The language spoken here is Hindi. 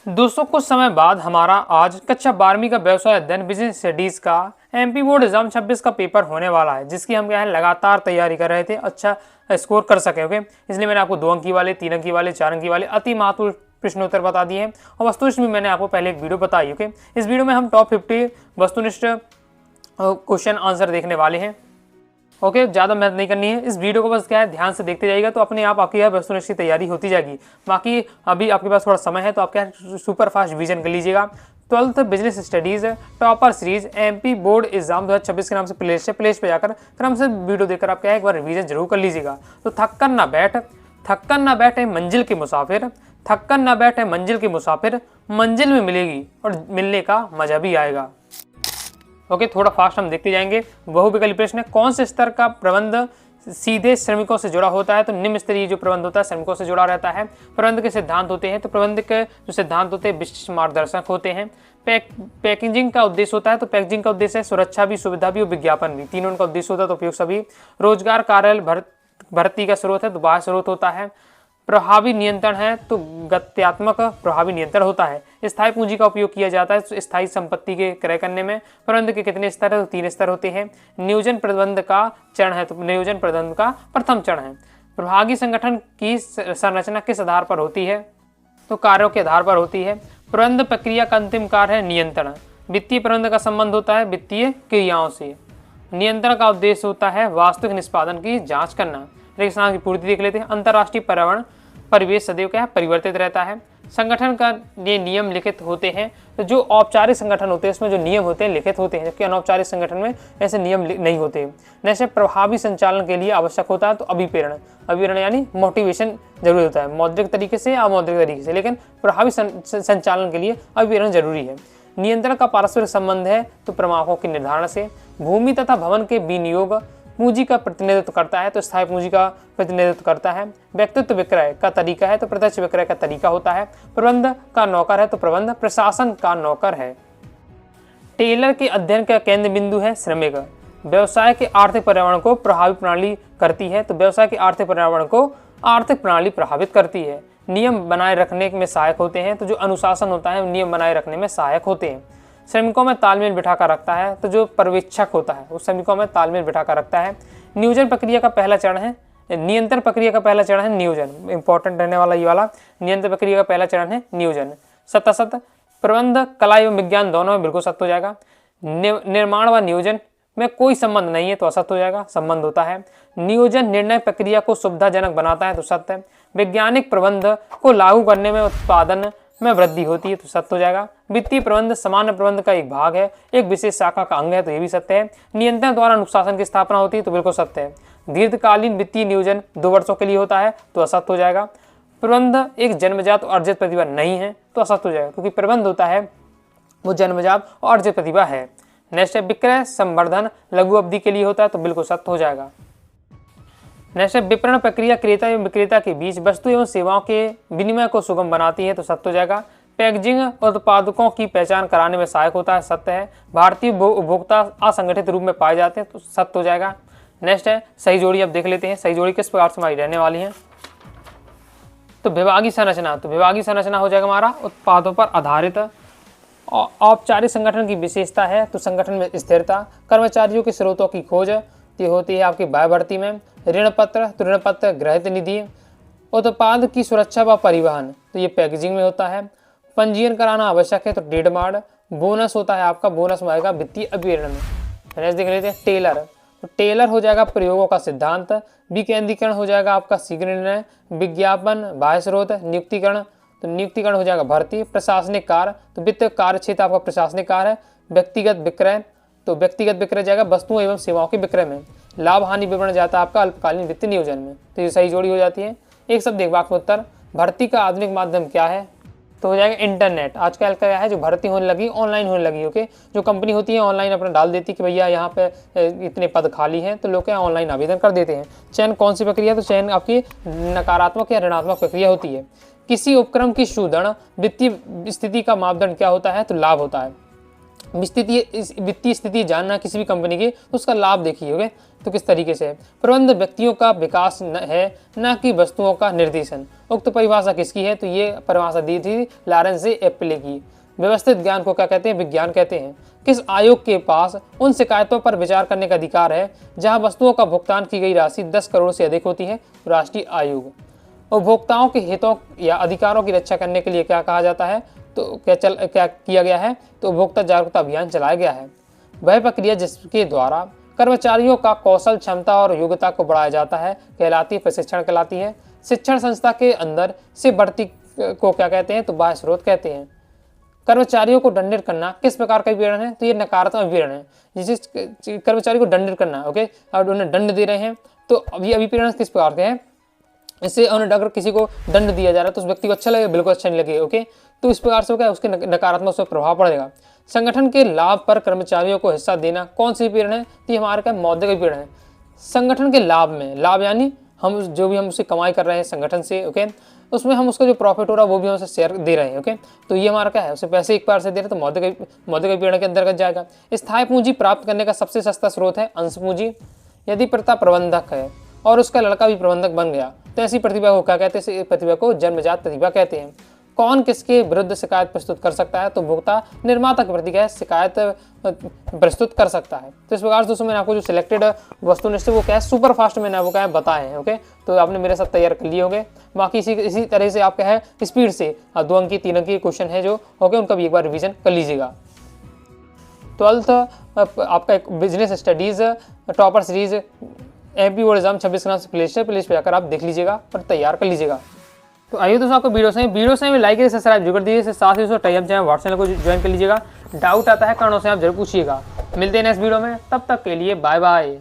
दोस्तों कुछ समय बाद हमारा आज कक्षा 12वीं का व्यवसाय अध्ययन बिजनेस स्टडीज का एमपी बोर्ड एग्जाम 26 का पेपर होने वाला है, जिसकी हम क्या है लगातार तैयारी कर रहे थे अच्छा स्कोर कर सके। ओके, इसलिए मैंने आपको 2 अंकी वाले, 3 अंकी वाले, 4 अंकी वाले अति महत्वपूर्ण प्रश्नोत्तर बता दिए हैं और वस्तुनिष्ठ भी मैंने आपको पहले एक वीडियो बताई। ओके, इस वीडियो में हम टॉप 50 वस्तुनिष्ठ क्वेश्चन आंसर देखने वाले हैं। ओके, ज़्यादा मेहनत नहीं करनी है, इस वीडियो को बस क्या है ध्यान से देखते जाइएगा तो अपने आप आपकी वस्तुनिष्ठ की तैयारी होती जाएगी। बाकी अभी आपके पास थोड़ा समय है तो आप क्या सुपर फास्ट रिवीजन कर लीजिएगा। 12th business studies topper series MP board exam 2026 के नाम से प्लेलिस्ट पे जाकर क्रम से वीडियो देखकर आप क्या एक बार रिवीजन जरूर कर लीजिएगा। तो थक्कर ना बैठे मंजिल के मुसाफिर, थक्कर ना बैठे मंजिल के मुसाफिर, मंजिल में मिलेगी और मिलने का मजा भी आएगा। ओके, थोड़ा फास्ट हम देखते जाएंगे। बहुविकल्पी प्रश्न है, कौन से स्तर का प्रबंध सीधे श्रमिकों से जुड़ा होता है? तो निम्न स्तरीय जो प्रबंध होता है श्रमिकों से जुड़ा रहता है। प्रबंध के सिद्धांत होते हैं, तो प्रबंध के जो सिद्धांत होते हैं विशिष्ट मार्गदर्शक होते हैं। पैकेजिंग का उद्देश्य होता है, तो पैकेजिंग का उद्देश्य है सुरक्षा भी, सुविधा भी और विज्ञापन भी, तीनों का उद्देश्य होता है। तो उपयोग सभी। रोजगार कार्यालय भर्ती का स्रोत है, तो बाह्य स्रोत होता है। प्रभावी नियंत्रण है, तो गत्यात्मक प्रभावी नियंत्रण होता है। स्थायी पूंजी का उपयोग किया जाता है, तो स्थायी संपत्ति के क्रय करने में। प्रबंध के कितने स्तर है? तो 3 स्तर होते हैं। नियोजन प्रबंध का चरण है, तो नियोजन प्रबंध का प्रथम चरण है। प्रभागी संगठन की संरचना किस आधार पर होती है? तो कार्यों के आधार पर होती है। प्रबंध प्रक्रिया का अंतिम कार्य है नियंत्रण। वित्तीय प्रबंध का संबंध होता है वित्तीय क्रियाओं से। नियंत्रण का उद्देश्य होता है वास्तविक निष्पादन की जाँच करना। रेखा की पूर्ति देख लेते हैं। अंतर्राष्ट्रीय पर्यावरण परिवेश सदैव क्या है? परिवर्तित रहता है। संगठन का ये नियम लिखित होते हैं, तो जो औपचारिक संगठन होते हैं इसमें जो नियम होते हैं लिखित होते हैं, जबकि अनौपचारिक संगठन में ऐसे नियम नहीं होते। जैसे प्रभावी संचालन के लिए आवश्यक होता है तो अभिप्रेरण यानी मोटिवेशन जरूरी होता है, मौद्रिक तरीके से या अमौद्रिक तरीके से, लेकिन प्रभावी संचालन के लिए अभिप्रेरण जरूरी है। नियंत्रण का पारस्परिक संबंध है, तो प्रमाणों के निर्धारण से। भूमि तथा भवन के विनियोग पूंजी का प्रतिनिधित्व करता है, तो स्थायी पूंजी का प्रतिनिधित्व करता है। व्यक्तित्व विक्रय का तरीका है, तो प्रत्यक्ष विक्रय का तरीका होता है। प्रबंध का नौकर है, तो प्रबंध प्रशासन का नौकर है। टेलर के अध्ययन का केंद्र बिंदु है श्रमिक। व्यवसाय के आर्थिक पर्यावरण को प्रभावी प्रणाली करती है, तो व्यवसाय के आर्थिक पर्यावरण को आर्थिक प्रणाली प्रभावित करती है। नियम बनाए रखने में सहायक होते हैं, तो जो अनुशासन होता है नियम बनाए रखने में सहायक होते हैं। श्रमिकों में तालमेल बिठा कर रखता है, तो जो पर्यवेक्षक होता है वो श्रमिकों में तालमेल बिठा कर रखता है। नियोजन प्रक्रिया का पहला चरण है, नियंत्रण प्रक्रिया का पहला चरण है नियोजन। इंपॉर्टेंट रहने वाला ये वाला, नियंत्रण प्रक्रिया का पहला चरण है नियोजन। सत प्रबंध कला एवं विज्ञान दोनों में बिल्कुल सत्य हो जाएगा। निर्माण व नियोजन में कोई संबंध नहीं है, तो असत्य हो जाएगा, संबंध होता है। नियोजन निर्णय प्रक्रिया को सुविधाजनक बनाता है, तो सत्य है। वैज्ञानिक प्रबंध को लागू करने में उत्पादन में वृद्धि होती है, तो सत्य हो जाएगा। वित्तीय प्रबंध सामान्य प्रबंध का एक भाग है, एक विशेष शाखा का अंग है, तो ये भी सत्य है। नियंत्रण द्वारा अनुशासन की स्थापना होती है, तो बिल्कुल सत्य है। दीर्घकालीन वित्तीय नियोजन 2 वर्षों के लिए होता है, तो असत्य हो जाएगा। प्रबंध एक जन्मजात और अर्जित प्रतिभा नहीं है, तो असत्य हो जाएगा, क्योंकि प्रबंध होता है वो जन्मजात और अर्जित प्रतिभा है। नेक्स्ट है विक्रय संवर्धन लघु अवधि के लिए होता है, तो बिल्कुल सत्य हो जाएगा। नेक्स्ट है विपणन प्रक्रिया क्रेता एवं विक्रेता के बीच वस्तु एवं सेवाओं के विनिमय को सुगम बनाती है, तो सत्य हो जाएगा। पैकेजिंग उत्पादकों की पहचान कराने में सहायक होता है, सत्य है। भारतीय उपभोक्ता असंगठित रूप में पाए जाते हैं, तो सत्य हो जाएगा। नेक्स्ट है सही जोड़ी। अब देख लेते हैं सही जोड़ी किस प्रकार से हमारी रहने वाली है। तो विभागीय संरचना, तो विभागीय संरचना हो जाएगा हमारा उत्पादों पर आधारित। औपचारिक संगठन की विशेषता है, तो संगठन में स्थिरता। कर्मचारियों के स्रोतों की खोज होती है आपकी बाह्य भर्ती में। ऋण पत्र, तो ऋण पत्र गृहीत निधि। उत्पाद की सुरक्षा व परिवहन, तो ये पैकेजिंग में होता है। पंजीयन कराना आवश्यक है, तो ट्रेडमार्क। बोनस होता है आपका, बोनस आएगा वित्तीय अभिप्रेरण में। नेक्स्ट देख लेते हैं टेलर, तो टेलर हो जाएगा प्रयोगों का सिद्धांत। विकेंद्रीकरण हो जाएगा आपका शीघ्र निर्णय। विज्ञापन बाह्य स्रोत। नियुक्तिकरण, तो नियुक्तिकरण हो जाएगा भर्ती। प्रशासनिक कार्य, तो वित्त कार्य क्षेत्र आपका प्रशासनिक कार्य है। व्यक्तिगत विक्रय, तो व्यक्तिगत विक्रय जाएगा वस्तुओं एवं सेवाओं के विक्रय में। लाभ हानि विवरण जाता है आपका अल्पकालीन वित्तीय नियोजन में, तो ये सही जोड़ी हो जाती है। एक शब्द एक वाक्य में उत्तर। भर्ती का आधुनिक माध्यम क्या है? तो हो जाएगा इंटरनेट। आजकल क्या है जो भर्ती होने लगी ऑनलाइन होने लगी। ओके, जो कंपनी होती है ऑनलाइन अपना डाल देती है कि भैया यहाँ पे इतने पद खाली हैं, तो लोग क्या ऑनलाइन आवेदन कर देते हैं। चयन कौन सी प्रक्रिया? तो चयन आपकी नकारात्मक या ऋणात्मक प्रक्रिया होती है। किसी उपक्रम की सुदृढ़ वित्तीय स्थिति का मापदंड क्या होता है? तो लाभ होता है। वित्तीय स्थिति जानना किसी भी कंपनी की, तो उसका लाभ देखिए। ओके, तो किस तरीके से है। प्रबंध व्यक्तियों का विकास है, न कि वस्तुओं का निर्देशन। उक्त परिभाषा किसकी है, तो ये परिभाषा दी थी लॉरेंस ए एप्पले की। व्यवस्थित ज्ञान को क्या कहते हैं, विज्ञान कहते हैं। किस आयोग के पास उन शिकायतों पर विचार करने का अधिकार है जहां वस्तुओं का भुगतान की गई राशि 10 करोड़ से अधिक होती है, राष्ट्रीय आयोग। उपभोक्ताओं के हितों या अधिकारों की रक्षा करने के लिए क्या कहा जाता है, तो क्या किया गया है, तो उपभोक्ता जागरूकता अभियान चलाया गया है। वह प्रक्रिया जिसके द्वारा कर्मचारियों का कौशल, क्षमता और योग्यता को बढ़ाया जाता है कहलाती है प्रशिक्षण कहलाती है। शिक्षण संस्था के अंदर से बढ़ती को क्या कहते हैं, तो बाह्य स्रोत कहते हैं। कर्मचारियों को दंडित करना किस प्रकार का विवरण है, तो ये नकारात्मक विवरण है। जिस कर्मचारी को दंडित करना, ओके, और उन्हें दंड दे रहे हैं, तो अभी अभिप्रेरण किस प्रकार के हैं, इससे उन्हें अगर किसी को दंड दिया जा रहा है तो उस व्यक्ति को अच्छा लगेगा, बिल्कुल अच्छा नहीं लगेगा। ओके, तो इस प्रकार से क्या उसके नकारात्मक उस पर प्रभाव पड़ेगा। संगठन के लाभ पर कर्मचारियों को हिस्सा देना कौन सी विवरण है, तो ये हमारे क्या मौद्रिक विवरण है। संगठन के लाभ में, लाभ यानी हम जो भी हम उससे कमाई कर रहे हैं संगठन से, ओके, उसमें हम उसका जो प्रॉफिट हो रहा है वो भी हम उसे शेयर दे रहे हैं। ओके, तो ये हमारा क्या है, उसे पैसे एक बार से दे रहे हैं, तो मौद्रिक विवरण के अंतर्गत जाएगा। स्थायी पूंजी प्राप्त करने का सबसे सस्ता स्रोत है अंश पूंजी। यदि पिता प्रबंधक है और उसका लड़का भी प्रबंधक बन गया, तो ऐसी प्रतिभा को क्या कहते हैं, प्रतिभा को जन्मजात प्रतिभा कहते हैं। कौन किसके विरुद्ध शिकायत प्रस्तुत कर सकता है, तो उपभोक्ता निर्माता के प्रति क्या है, शिकायत प्रस्तुत कर सकता है। तो इस प्रकार से दोस्तों मैंने आपको जो सिलेक्टेड वस्तुनिष्ठ वो क्या है, सुपर फास्ट मैंने आपको क्या है बताए हैं। ओके, तो आपने मेरे साथ तैयार कर लिए होंगे। बाकी इसी तरह से आप क्या है स्पीड से 2 अंक की 3 अंक की क्वेश्चन है जो ओके, उनका भी एक बार रिवीजन कर लीजिएगा। 12th आपका एक business studies topper series MP board exam 26 के नाम से प्ले पे जाकर आप देख लीजिएगा और तैयार कर लीजिएगा। तो आइए दोस्तों, आपको वीडियो से लाइक करिए, सब्सक्राइब जरूर कर दीजिए। साथ ही दोस्तों टेलीग्राम चैनल, व्हाट्सएप को ज्वाइन कर लीजिएगा। डाउट आता है कारणों से आप जरूर पूछिएगा। मिलते हैं नेक्स्ट वीडियो में, तब तक के लिए बाय बाय।